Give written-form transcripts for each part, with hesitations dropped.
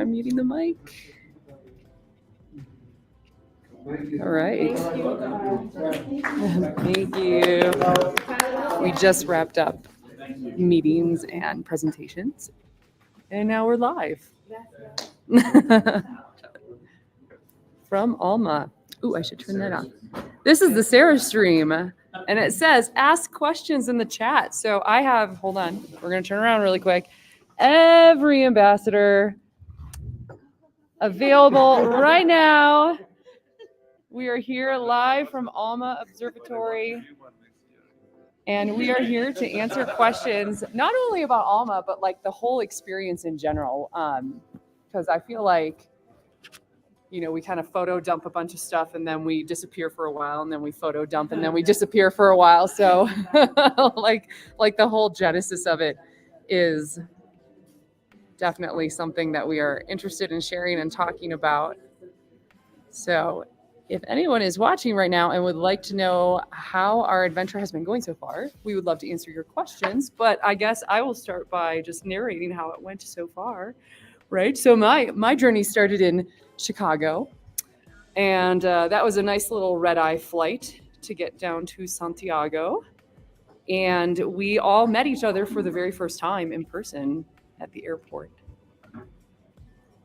I'm muting the mic. All right. Thank you. We just wrapped up meetings and presentations, and now we're live. From Alma. Ooh, I should turn that on. This is the Sarah stream, and it says ask questions in the chat. So I have, hold on, we're going to turn around really quick. Every ambassador available right now. We are here live from Alma Observatory, and we are here to answer questions, not only about Alma, but like the whole experience in general. Because I feel like, you know, we kind of photo dump a bunch of stuff and then we disappear for a while, and then we photo dump and then we disappear for a while. So like the whole genesis of it is definitely something that we are interested in sharing and talking about. So if anyone is watching right now and would like to know how our adventure has been going so far, we would love to answer your questions. But I guess I will start by just narrating how it went so far, right? So my journey started in Chicago, and that was a nice little red-eye flight to get down to Santiago. And we all met each other for the very first time in person at the airport.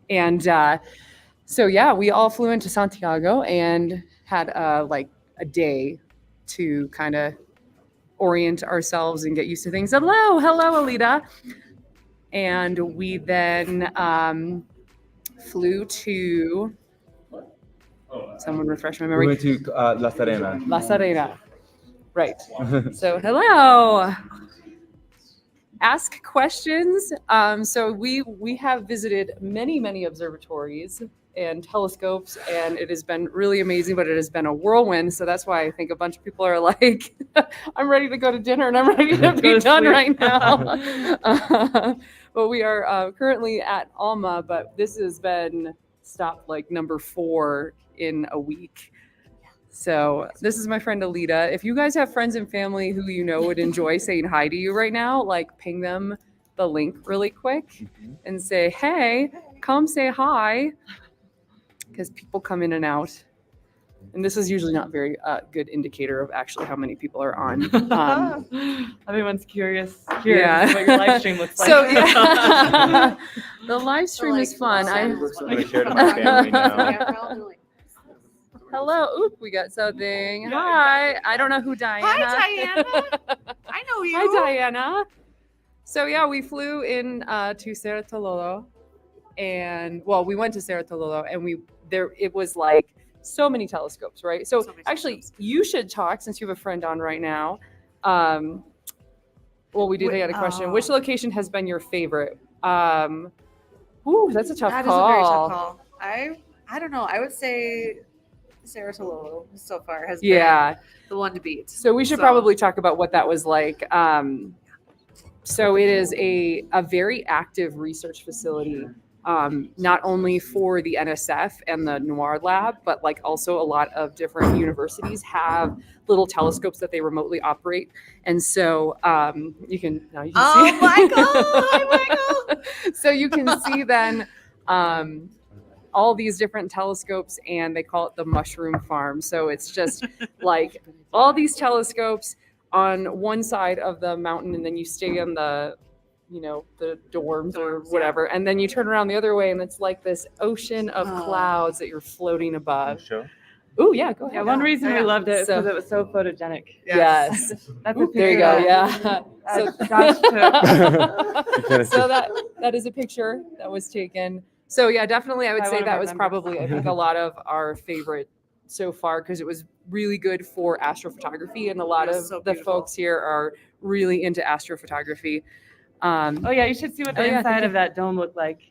And so yeah, we all flew into Santiago and had like a day to kind of orient ourselves and get used to things. Hello, Alita. And we then flew to, someone refresh my memory. We went to La Serena. La Serena, right. So hello. Ask questions. So we have visited many observatories and telescopes, and it has been really amazing, but it has been a whirlwind. So that's why I think a bunch of people are like, I'm ready to go to dinner and I'm ready to be done right now. But we are currently at Alma, but this has been stop like number 4 in a week. So this is my friend Alita. If you guys have friends and family who you know would enjoy saying hi to you right now, like ping them the link really quick and say, hey, come say hi. Because people come in and out. And this is usually not very good indicator of actually how many people are on. Everyone's curious Yeah. what your live stream looks like. So yeah, the live stream is fun. I'm going to share to my family now. Hello. Oop, we got something. Hi. I don't know who Diana. Hi, Diana. I know you. Hi, Diana. So yeah, we flew in to Cerro Tololo, and well, we went to Cerro Tololo, and it was like so many telescopes, right? So actually, you should talk since you have a friend on right now. Well, we did get a question. Which location has been your favorite? Ooh, that's a tough That call. is a very tough call. I don't know. I would say Cerro Tololo so far has been the one to beat. So we should probably talk about what that was like. So it is a very active research facility, not only for the NSF and the NOIR lab, but like also a lot of different universities have little telescopes that they remotely operate. And so you can see. Oh, Michael! So you can see then all these different telescopes, and they call it the mushroom farm. So it's just like all these telescopes on one side of the mountain, and then you stay on the dorms or whatever, and then you turn around the other way, and it's like this ocean of clouds that you're floating above. Show? Oh yeah, go ahead. Yeah, one reason we loved it is because it was so photogenic. Yes. That's Ooh, there you go. Yeah. So that is a picture that was taken. So yeah, definitely, I would say that was probably, I think, a lot of our favorite so far, because it was really good for astrophotography, and a lot of the folks here are really into astrophotography. Oh yeah, you should see what the inside of that dome looked like.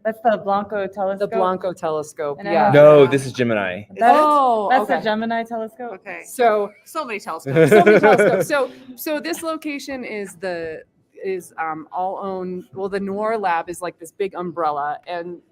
That's the Blanco telescope. The Blanco telescope. And Yeah. No, this is Gemini. That's the Gemini telescope. Okay. So many telescopes. So many telescopes. So this location is all owned. Well, the NOIR lab is like this big umbrella, and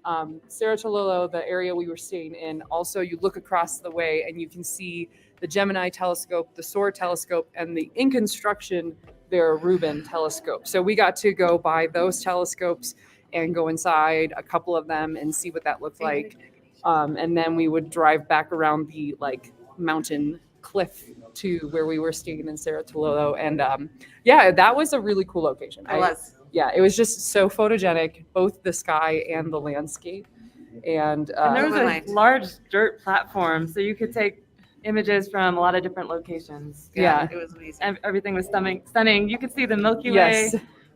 Cerro Tololo, the area we were staying in, also you look across the way and you can see the Gemini telescope, the SOAR telescope, and the in construction their Rubin telescope. So we got to go buy those telescopes and go inside a couple of them and see what that looked like. And then we would drive back around the like mountain cliff to where we were staying in Saratoga. And yeah, that was a really cool location. Yeah, it was just so photogenic, both the sky and the landscape. And there was a large dirt platform, so you could take images from a lot of different locations. Yeah. It was amazing. And everything was stunning. You could see the Milky Way.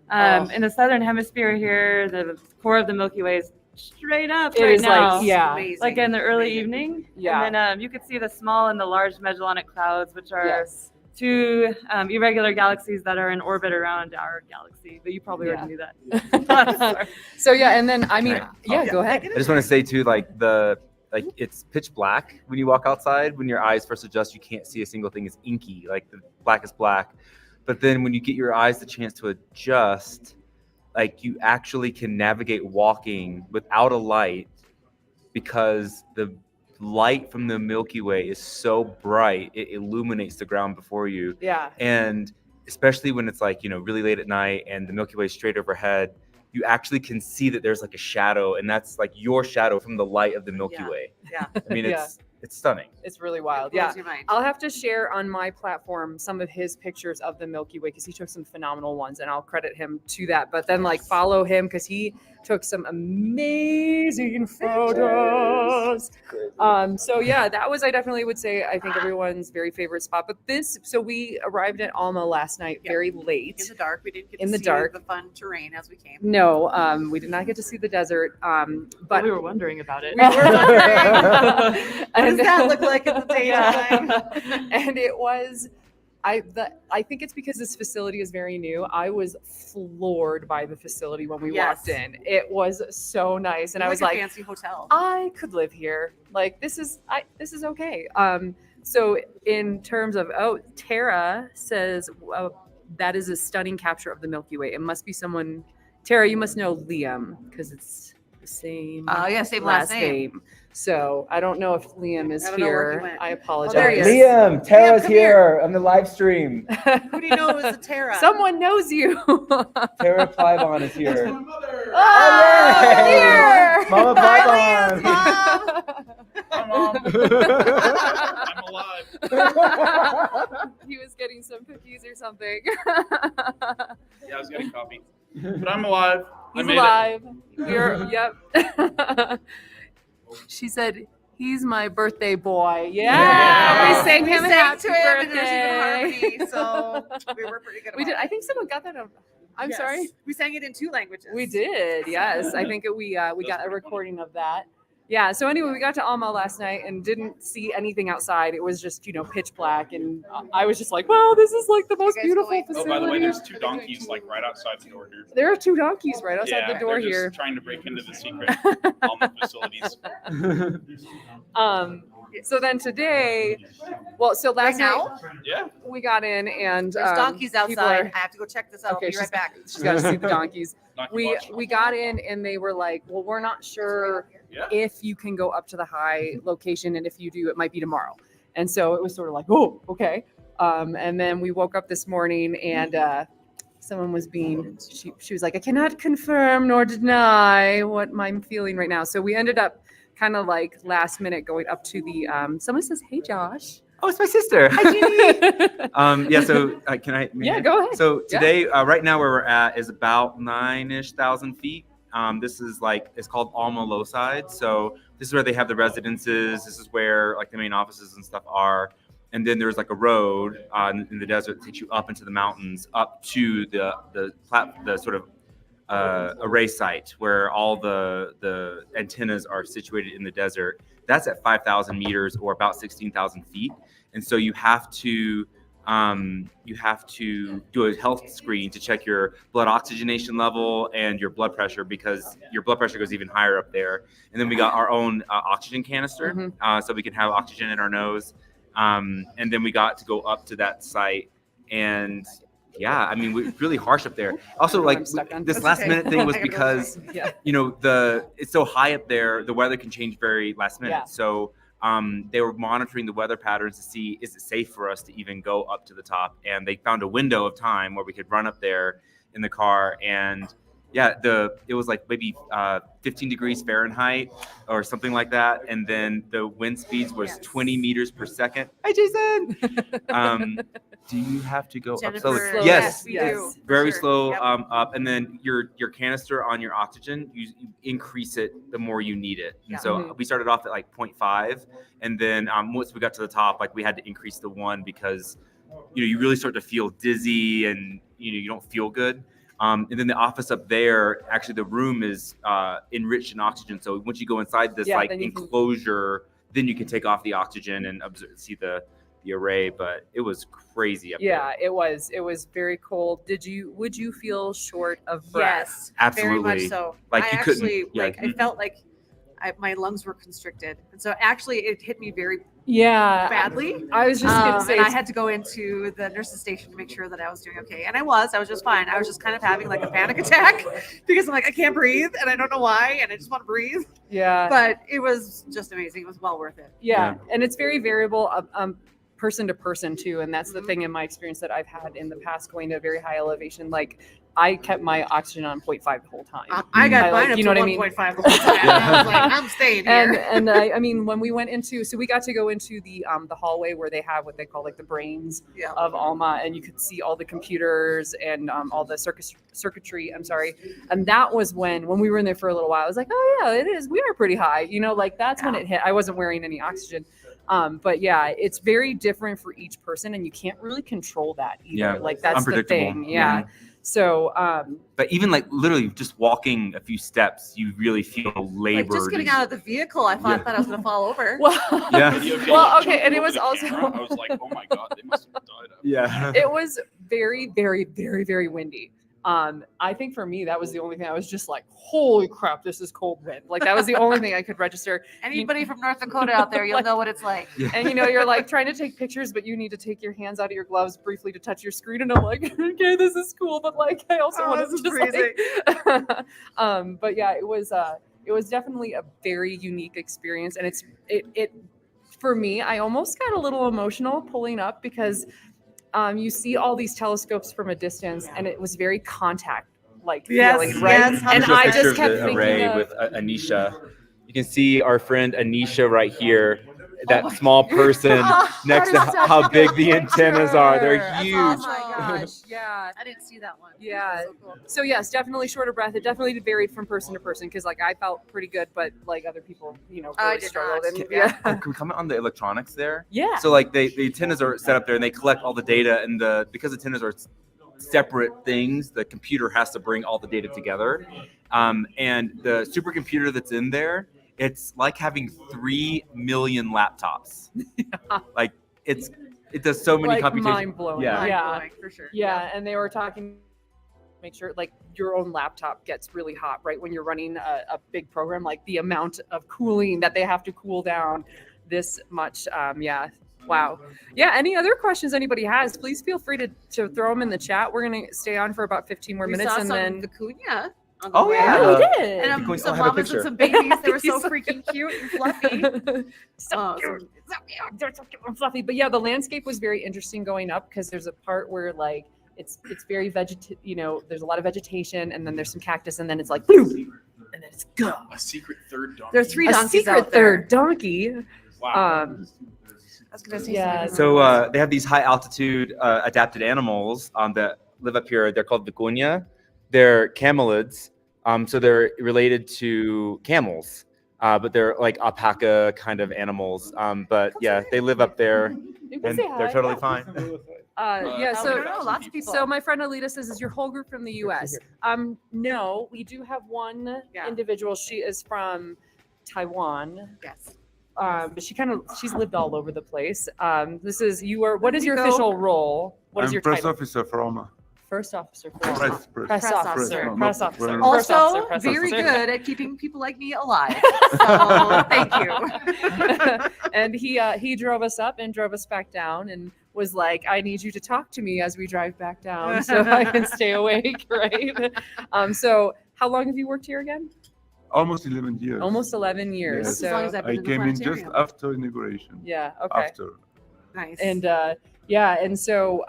Yes. In the southern hemisphere here, the core of the Milky Way is straight up It right is now. like, yeah. Amazing. Like in the early evening. Yeah. And then you could see the small and the large Magellanic Clouds, which are Yes. two irregular galaxies that are in orbit around our galaxy. But you probably already knew that. Sorry. So yeah, and then I mean, Can go ahead. I just want to say too, like it's pitch black when you walk outside. When your eyes first adjust, you can't see a single thing. It's inky, like the black is black. But then when you get your eyes the chance to adjust, like you actually can navigate walking without a light because the light from the Milky Way is so bright, it illuminates the ground before you. Yeah. And especially when it's like, really late at night and the Milky Way is straight overhead, you actually can see that there's like a shadow, and that's like your shadow from the light of the Milky Way. Yeah. I mean, it's stunning. It's really wild. It Yeah. blows your mind. I'll have to share on my platform some of his pictures of the Milky Way because he took some phenomenal ones, and I'll credit him to that. But then like follow him because he took some amazing photos. So yeah, that was, I definitely would say, I think everyone's very favorite spot. But so we arrived at Alma last night very late. In the dark. We didn't get In to the see dark. the fun terrain as we came. No, we did not get to see the desert. But we were wondering about it. we were wondering. What does that look like in the daytime? And it was, I think it's because this facility is very new. I was floored by the facility when we walked in. It was so nice, and I was a like, fancy hotel. I could live here. Like this is okay. So in terms of Tara says that is a stunning capture of the Milky Way. It must be someone. Tara, you must know Liam because it's the same. Same last name. So I don't know if Liam is I don't know where he here. went. I there apologize. he is. Liam, Tara's come here. on the live stream. Who do you know is a Tara? Someone knows you. Tara Plybon is here. Oh, yay! here. Mama Hi, Plybon. Liam's mom. I'm alive. He was getting some cookies or something. Yeah, I was getting coffee. But I'm alive. He's I made alive. Yep. She said, "He's my birthday boy." Yeah. We sang him We happy sang to him, and birthday. there's even harmony, so we were pretty good about We did. it. I think someone got that. I'm Yes. sorry. We sang it in 2 languages. We did. Yes. I think we got a recording of that. Yeah. So anyway, we got to Alma last night and didn't see anything outside. It was just, pitch black. And I was just like, wow, this is like the most guys beautiful going? facility. Oh, by the way, there's 2 donkeys like right outside the door here. There are 2 donkeys right outside Yeah, the door they're just here. trying to break into the secret Alma facilities. So then today, so last Right now? night Yeah. we got in and There's donkeys people outside. are- I have to go check this out. Okay, I'll be right back. She's got to see the donkeys. Donkey We watch. got in and they were like, well, we're not sure Yeah. if you can go up to the high location, and if you do, it might be tomorrow. And so it was sort of like, oh, okay. And then we woke up this morning and someone was she was like, I cannot confirm nor deny what I'm feeling right now. So we ended up kind of like last minute going up to the someone says, hey Josh. Oh, it's my sister. Hi, Jeannie. Yeah. So can I? Yeah, go ahead. So today, right now, where we're at is about 9,000 feet. This is it's called Alma Loci. So this is where they have the residences. This is where like the main offices and stuff are. And then there's like a road in the desert that takes you up into the mountains, up to the sort of array site where all the antennas are situated in the desert. That's at 5,000 meters or about 16,000 feet. And so you have to do a health screen to check your blood oxygenation level and your blood pressure, because your blood pressure goes even higher up there. And then we got our own oxygen canister, so we can have oxygen in our nose. And then we got to go up to that site, and yeah, I mean, we're really harsh up there. Also, like this last minute thing was because it's so high up there, the weather can change very last minute. Yeah. So they were monitoring the weather patterns to see, is it safe for us to even go up to the top? And they found a window of time where we could run up there in the car. And yeah, it was like maybe 15 degrees Fahrenheit or something like that. And then the wind speeds was 20 meters per second. Hi, Jason. Do you have to go up slowly? Jennifer, Yes. we do. for Very sure. slow Yep. up, and then your canister on your oxygen, you increase it the more you need it. And Yeah. so we started off at like 0.5, and then once we got to the top, like we had to increase to 1 because you really start to feel dizzy and you don't feel good. And then the office up there, actually the room is enriched in oxygen. So once you go inside this like enclosure, then you can take off the oxygen and see the array. But it was crazy up there. Yeah, it was very cold. Would you feel short of breath? Yes, Absolutely. very much so. Like, I you couldn't- actually yeah, I felt like my lungs were constricted, and so actually it hit me very Yeah. badly. I was just gonna say and I had to go into the nurse's station to make sure that I was doing okay, and I was just fine. I was just kind of having like a panic attack because I'm like, I can't breathe and I don't know why, and I just want to breathe. yeah. But it was just amazing. It was well worth it. Yeah, and it's very variable person to person too, and that's the thing in my experience that I've had in the past going to a very high elevation. Like I kept my oxygen on 0.5 the whole time. I got I mine like- up you know to what I mean? 1.5 the whole time. And I was like, I'm staying here. And I mean, when we went into, so we got to go into the hallway where they have what they call like the brains Yeah. of ALMA, and you could see all the computers and all the circuitry. I'm sorry, and that was when we were in there for a little while. I was like, oh yeah, it is. We are pretty high. Like that's when it hit. I wasn't wearing any oxygen. But yeah, it's very different for each person, and you can't really control that either. Yeah, Like that's the unpredictable. thing. Yeah. So, But even like literally just walking a few steps, you really feel labored. Like just getting out of the vehicle, I thought that I was going to fall over. well, Yeah. well, okay, and it was also I was like, oh my god, they must have died. Yeah. it was very, very, very, very windy. I think for me, that was the only thing I was just like, holy crap, this is cold wind. Like that was the only thing I could register. Anybody from North Dakota out there, you'll Like- know what it's like. And you're like trying to take pictures, but you need to take your hands out of your gloves briefly to touch your screen. And I'm like, okay, this is cool, but like I also want this to is just like, but yeah, it was definitely a very unique experience, and it for me, I almost got a little emotional pulling up because you see all these telescopes from a distance, and it was very contact like feeling, right? yes, And Show I pictures just of kept the thinking array of, with Anisha. You can see our friend Anisha right here. That small person next to how big the antennas are. They're That's huge. Oh my gosh, yeah. I didn't see that one. Yeah. That's so cool. So yes, definitely short of breath. It definitely varied from person to person because like I felt pretty good, but like other people, I really did struggled. not. And, Oh, can we comment on the electronics there? yeah. So like the antennas are set up there and they collect all the data, and because antennas are separate things, the computer has to bring all the data together. And the supercomputer that's in there, it's like having 3 million laptops. Like it does so many like computations. mind blowing. Yeah. Yeah. Mind-blowing, for sure. Yeah. And they were talking, make sure like your own laptop gets really hot, right? When you're running a big program, like the amount of cooling that they have to cool down this much. Yeah. Wow. Yeah. Any other questions anybody has, please feel free to throw them in the chat. We're going to stay on for about 15 more We minutes saw and some then. vicuña on the Oh, way. yeah. Oh, we did. And Vicuña- some I have a mamas picture. and some babies. They were so He's- freaking cute and fluffy. so Oh, cute. so- They're so cute and fluffy. But yeah, the landscape was very interesting going up because there's a part where like it's very there's a lot of vegetation, and then there's some cactus, and then it's like boom, and then it's go. A secret third donkey. There are 3 A donkeys secret out there. third donkey. Wow. I was gonna say Yeah. something. So they have these high altitude adapted animals that live up here. They're called vicuña. They're camelids. So they're related to camels, but they're like alpaca kind of animals. But yeah, they live up there, You can and say hi. they're totally fine. Yeah. I So. don't know, lots of people. So my friend Alita says, "Is your whole group from the U.S.?" No, we do have one Yeah. individual. She is from Taiwan. yes. But she's lived all over the place. What is your Nico. official role? What is I'm your press title? officer for ALMA. First officer. Press. Press officer. no, Press not- officer. well, First officer, Also, press very officer. good at keeping people like me alive. So thank you. And he drove us up and drove us back down and was like, "I need you to talk to me as we drive back down so I can stay awake." Right. So how long have you worked here again? almost 11 years. Almost 11 years. Yes. That's as long as So I've been I in the came in just planetarium. after inauguration. yeah, okay. After. Nice. And yeah, and so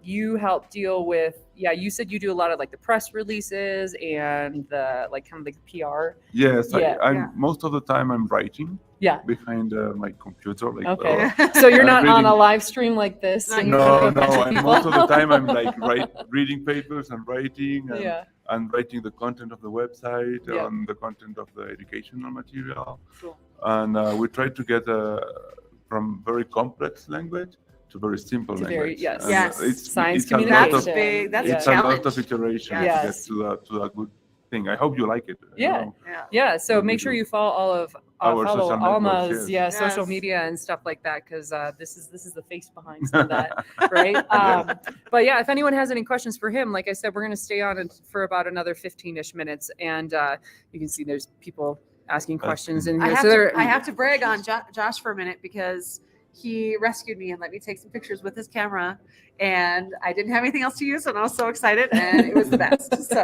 you help deal with, yeah, you said you do a lot of like the press releases and the like kind of like PR. Yes, Yeah. I'm most of the time I'm writing Yeah. behind my computer. Like, Okay. So you're I'm not on a reading- live stream like this. Not in yet. front No, of a no. bunch of And people? most of the time I'm like reading papers and writing and, Yeah. and writing the content of the website Yeah. and the content of the educational material. Cool. And we try to get from very complex language to very simple To very- language. yes. And Yes. Science it's a lot communication. of, That's big. That's Yeah. a it's a lot challenge. of iteration Yes. to get to that good thing. I hope you like it. you Yeah. know. Yeah. Yeah, so What we make sure do. you follow all of Our follow social networks, Alma's yes. social Yes. media and stuff like that because this is the face behind some of that, right? But yeah, if anyone has any questions for him, like I said, we're going to stay on it for about another 15-ish minutes, and you can see there's people asking questions in I here. have, So to, there, I have to brag on Josh for a minute because he rescued me and let me take some pictures with his camera. And I didn't have anything else to use, and I was so excited, and it was the best. So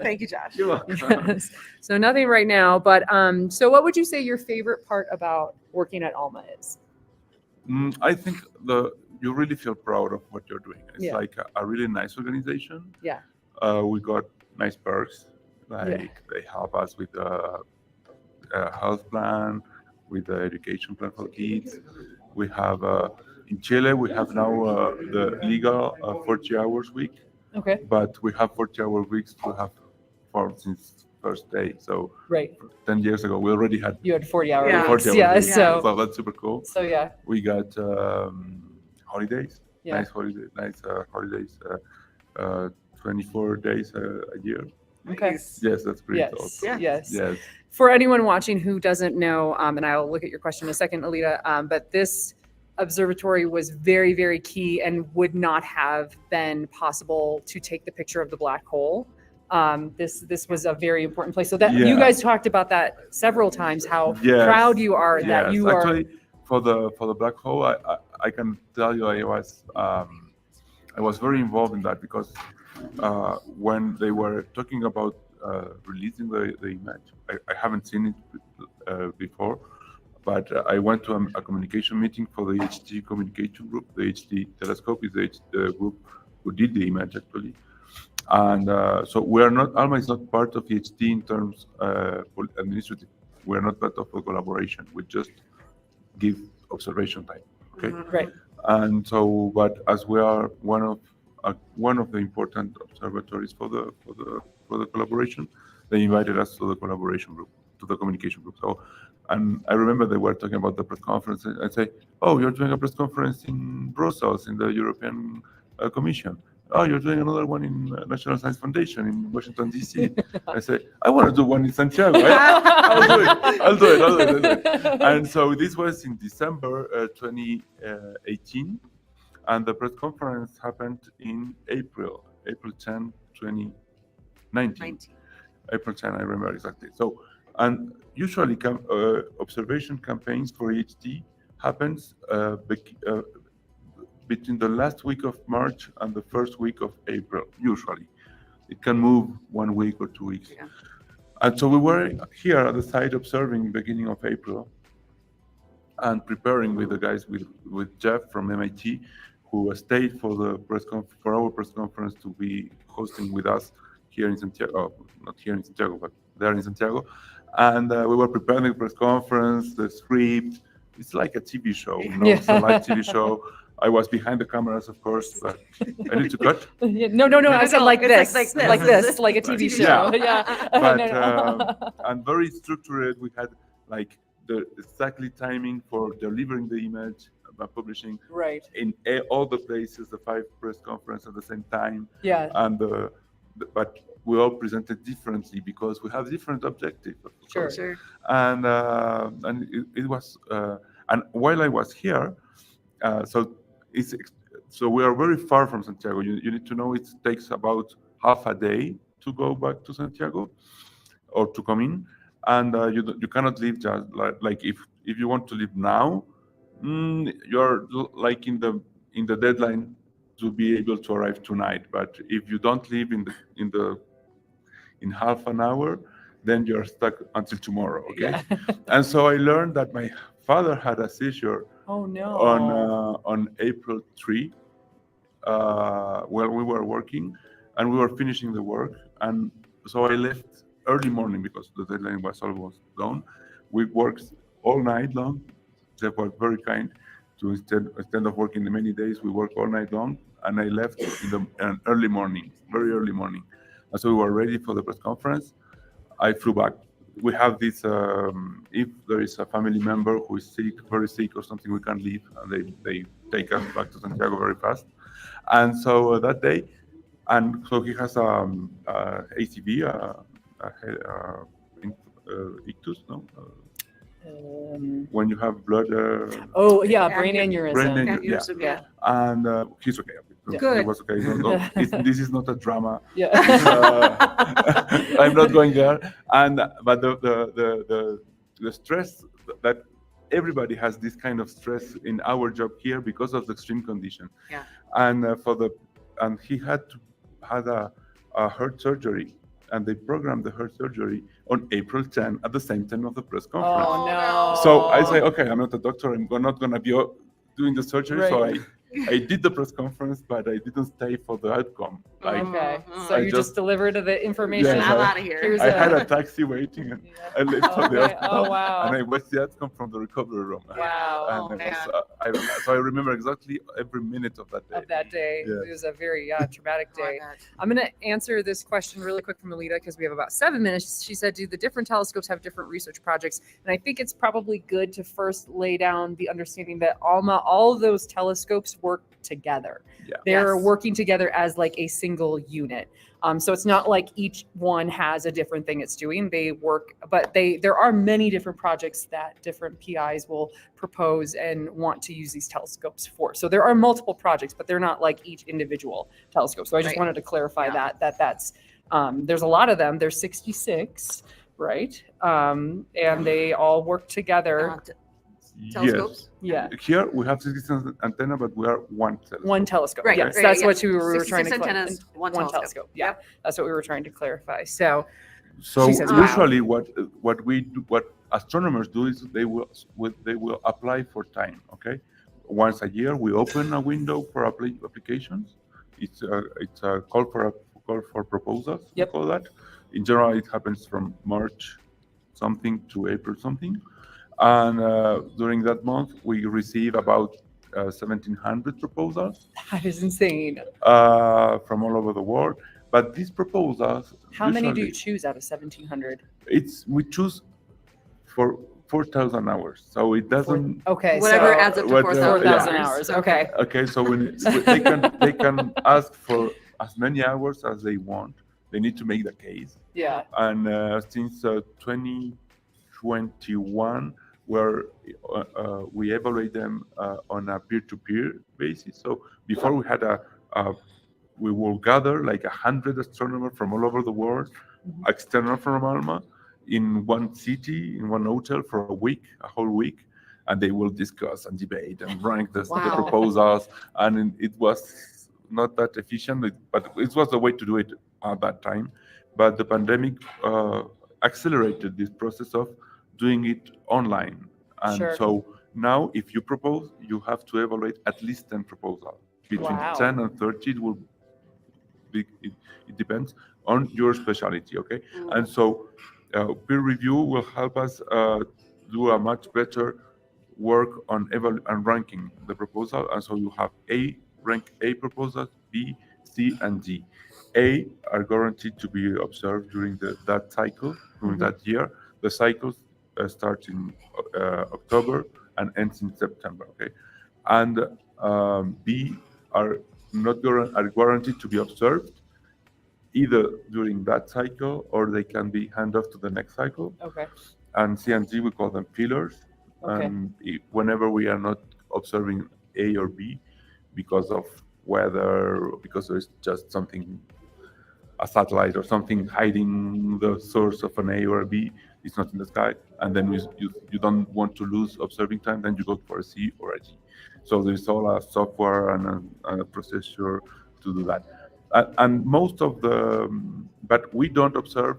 thank you, Josh. yes. So nothing right now, but so what would you say your favorite part about working at Alma is? I think you really feel proud of what you're doing. It's Yeah. like a really nice organization. Yeah. We got nice perks, like Yeah. they help us with the health plan, with the education plan for kids. We have in Chile we have now the legal 40 hours week, Okay. but we have 40-hour weeks we have for since first day. So Right. 10 years ago we already had You had 40-hour Yeah. weeks. 40 hours Yeah. week. So That's super cool. so yeah. We got holidays, Yeah. nice holidays, 24 days a year. Okay. Nice. Yes, that's pretty Yes. awesome. Yeah. Yes. Yes. For anyone watching who doesn't know, and I'll look at your question in a second, Alita, but this observatory was very, very key and would not have been possible to take the picture of the black hole. This was a very important place. So that you Yeah. guys talked about that several times, how Yes. proud you are that Yes. you are. Actually, for the black hole, I can tell you I was very involved in that because when they were talking about releasing the image, I haven't seen it before, but I went to a communication meeting for the HD communication group. The HD telescope is the group who did the image actually. And so ALMA is not part of HD in terms administrative. We are not part of the collaboration. We just give observation time. Okay. Mhm. Right. And so, but as we are one of the important observatories for the collaboration, they invited us to the collaboration group, to the communication group. So, and I remember they were talking about the press conference. I say, "Oh, you're doing a press conference in Brussels in the European Commission. Oh, you're doing another one in National Science Foundation in Washington D.C." I say, "I want to do one in Santiago. I'll do it. And so this was in December 2018, and the press conference happened in April 10, 2019. April 10, I remember exactly. So, and usually observation campaigns for HD happens between the last week of March and the first week of April, usually. It can move 1 week or 2 weeks. Yeah. And so we were here at the site observing beginning of April and preparing with the guys, with Jeff from MIT, who stayed for the for our press conference to be hosting with us here in Santiago, not here in Santiago, but there in Santiago. And we were preparing the press conference, the script. It's like a TV show, you know, it's a live TV show. I was behind the cameras, of course, but I need to cut. No. I said no, like it's this, like this. like a TV Yeah. show. Yeah. But No. and very structured. We had like the exactly timing for delivering the image, publishing Right. in all the places, the 5 press conference at the same time, Yeah. and but we all presented differently because we have different objectives. Of Sure. course. Sure. And it was and while I was here, so we are very far from Santiago. You need to know it takes about half a day to go back to Santiago or to come in, and you cannot leave just like if you want to leave now, you're like in the deadline to be able to arrive tonight. But if you don't leave in half an hour, then you're stuck until tomorrow. Okay. Yeah. And so I learned that my father had a seizure Oh no. on April 3, while we were working, and we were finishing the work. And so I left early morning because the deadline was almost done. We worked all night long. They were very kind. To instead of working the many days, we worked all night long. And I left in an early morning, very early morning. And so we were ready for the press conference. I flew back. We have this, if there is a family member who is sick, very sick or something, we can't leave, and they take us back to Santiago very fast. And so that day, and so he has ACV, ictus, no? When you have blood. Oh yeah, brain aneurysm. Brain aneurysm, yeah. Aneurysm, yeah. And he's okay. Yeah. Good. He was okay. This is not a drama. Yeah. I'm not going there. But the stress that everybody has, this kind of stress in our job here because of the extreme condition. Yeah. And he had a heart surgery, and they programmed the heart surgery on April 10 at the same time of the press conference. Oh no. So I say, okay, I'm not a doctor. I'm not going to be doing the surgery. So Right. I did the press conference, but I didn't stay for the outcome. Like, Okay. Mhm. So I you just just- delivered the information. Yes, I'm I- out of here. Here's I had a- a taxi waiting, and Yeah. I left for the Okay. hospital, Oh wow. and I watched the outcome from the recovery room. Wow. And it man. was, so I remember exactly every minute of that day. Of that day. Yeah. It was a very traumatic Oh my day. God. I'm going to answer this question really quick from Alita because we have about 7 minutes. She said, do the different telescopes have different research projects? And I think it's probably good to first lay down the understanding that ALMA, all of those telescopes work together. Yeah. They're Yes. working together as like a single unit. So it's not like each one has a different thing it's doing. They work, but there are many different projects that different PIs will propose and want to use these telescopes for. So there are multiple projects, but they're not like each individual telescope. So I just Right. wanted to clarify Yeah. that's there's a lot of them. There's 66, right? And they all work together. Telescopes? Yeah. Yes. Here we have 66 antenna, but we are one telescope. One telescope. Right, Yes, right, that's yeah. what we were trying 66 to antennas, one telescope. Yeah, that's what we were trying to clarify. So So She says, wow. usually, what astronomers do is they will apply for time. Okay, once a year we open a window for applications. It's a call for proposals. Yep. We call that. In general, it happens from March something to April something, and during that month we receive about 1,700 proposals that is insane. from all over the world. But these proposals, How many do you usually, choose out of 1,700? we choose for 4,000 hours, so it doesn't. Okay, Whatever so adds up to What, 4,000 4,000 yeah. hours. Okay. Okay, so they can ask for as many hours as they want. They need to make the case, Yeah. and since 2021, where we evaluate them on a peer-to-peer basis. So before we had we will gather like 100 astronomers from all over the world, Mhm. external from ALMA, in one city, in one hotel for a whole week, and they will discuss and debate and rank the Wow. proposals. And it was not that efficient, but it was the way to do it at that time. But the pandemic accelerated this process of doing it online. And Sure. so now, if you propose, you have to evaluate at least 10 proposals. Between Wow. 10 and 30, it depends on your specialty, okay? Mm. And so peer review will help us do a much better work on ranking the proposal. And so you have rank A proposals, B, C, and D. A are guaranteed to be observed during that cycle, during Mhm. that year. The cycles start in October and ends in September, okay? And B are guaranteed to be observed either during that cycle or they can be handed off to the next cycle. Okay. And C and D, we call them pillars. Okay. And whenever we are not observing A or B because of weather, because there's just something, a satellite or something hiding the source of an A or a B, it's not in the sky, and then you don't want to lose observing time, then you go for a C or a G. So there's all a software and a procedure to do that. And most of but we don't observe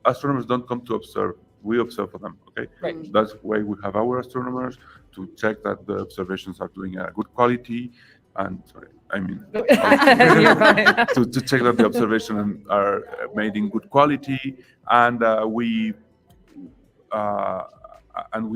astronomers don't come to observe. We observe for them. Okay. Right. That's why we have our astronomers to check that the observations are doing a good quality. And sorry, I mean You're fine. to check that the observations are made in good quality, and we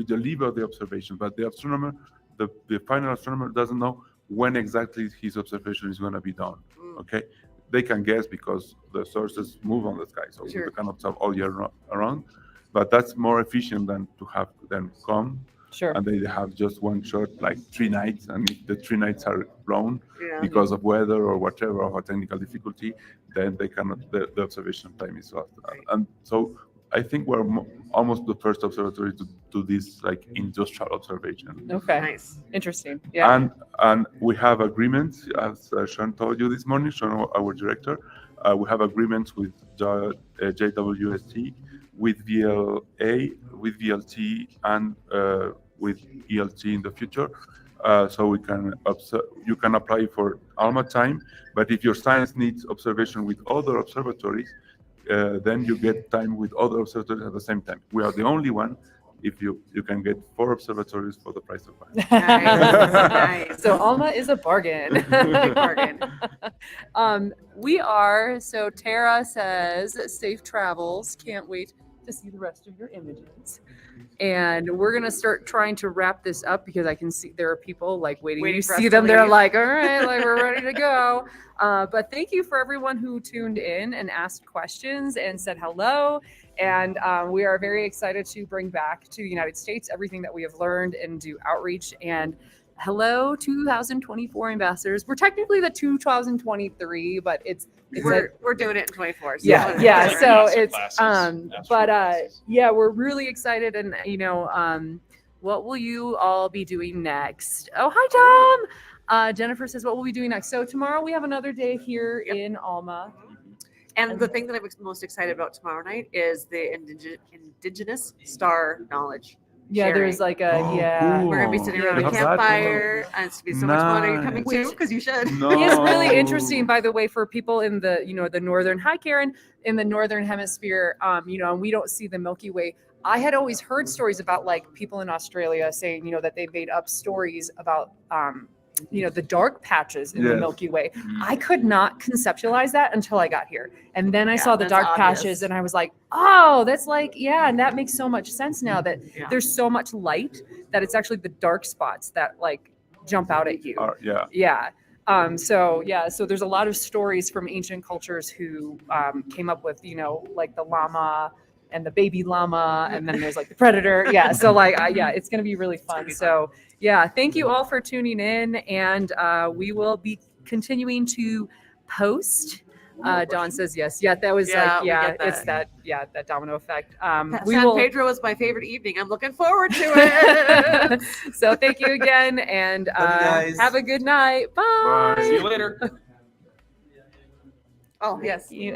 deliver the observation. But the astronomer, the final astronomer, doesn't know when exactly his observation is going to be done. Okay, they can guess because the sources move on the sky, so Sure. they can observe all year around. But that's more efficient than to have them come Sure. and they have just one shot, like 3 nights, and if the 3 nights are blown Yeah. because of weather or whatever, or technical difficulty, then they cannot, the observation time is lost. Right. And so I think we're almost the first observatory to do this like industrial observation. Okay. Nice. Interesting. Yeah. And we have agreements, as Sean told you this morning, Sean, our director, we have agreements with JWST, with VLA, with VLT, and with ELT in the future. So we can you can apply for ALMA time, but if your science needs observation with other observatories, then you get time with other observatories at the same time. We are the only one. If you can get 4 observatories for the price of 1. Nice. So ALMA is a bargain. Bargain. So Tara says, safe travels. Can't wait to see the rest of your images. And we're going to start trying to wrap this up because I can see there are people like waiting Waiting to for us see to them. They're leave. like, all right, like we're ready to go. But thank you for everyone who tuned in and asked questions and said hello. And we are very excited to bring back to the United States everything that we have learned and do outreach. And hello, 2024 ambassadors. We're technically the 2023, but it's We're doing it in 24. So yeah, yeah. Very So massive it's classes, but classes. yeah, we're really excited, and what will you all be doing next? Oh, hi, Tom. Jennifer says, what will we be doing next? So tomorrow we have another day here in Alma. And the thing that I'm most excited about tomorrow night is the indigenous star knowledge. Yeah, there's sharing. like a Oh, We're gonna be sitting around You a have that campfire, and it's gonna be so much fun. Are you coming Nice. too? Because you should. No. It's really interesting, by the way, for people in the the northern. Hi, Karen, in the northern hemisphere. And we don't see the Milky Way. I had always heard stories about like people in Australia saying, that they made up stories about, the dark patches in the Yes. Milky Way. I could not conceptualize that until I got here. And then I Yeah, saw the that's dark obvious. patches and I was like, oh, that's like, yeah. And that makes so much sense now that Yeah. there's so much light that it's actually the dark spots that like jump out at you. Yeah. Yeah. So there's a lot of stories from ancient cultures who came up with, like the llama and the baby llama, and then there's like the predator. Yeah. So like, it's going to be really fun. So yeah, thank you all for tuning in, and we will be continuing to post. Dawn says yes. Yeah, that was Yeah, like, we yeah, get that. it's that domino effect. We San will. Pedro is my favorite evening. I'm looking forward to it. So thank you again, and Love you guys. have a good night. Bye. Bye. See you later. Oh yes. You-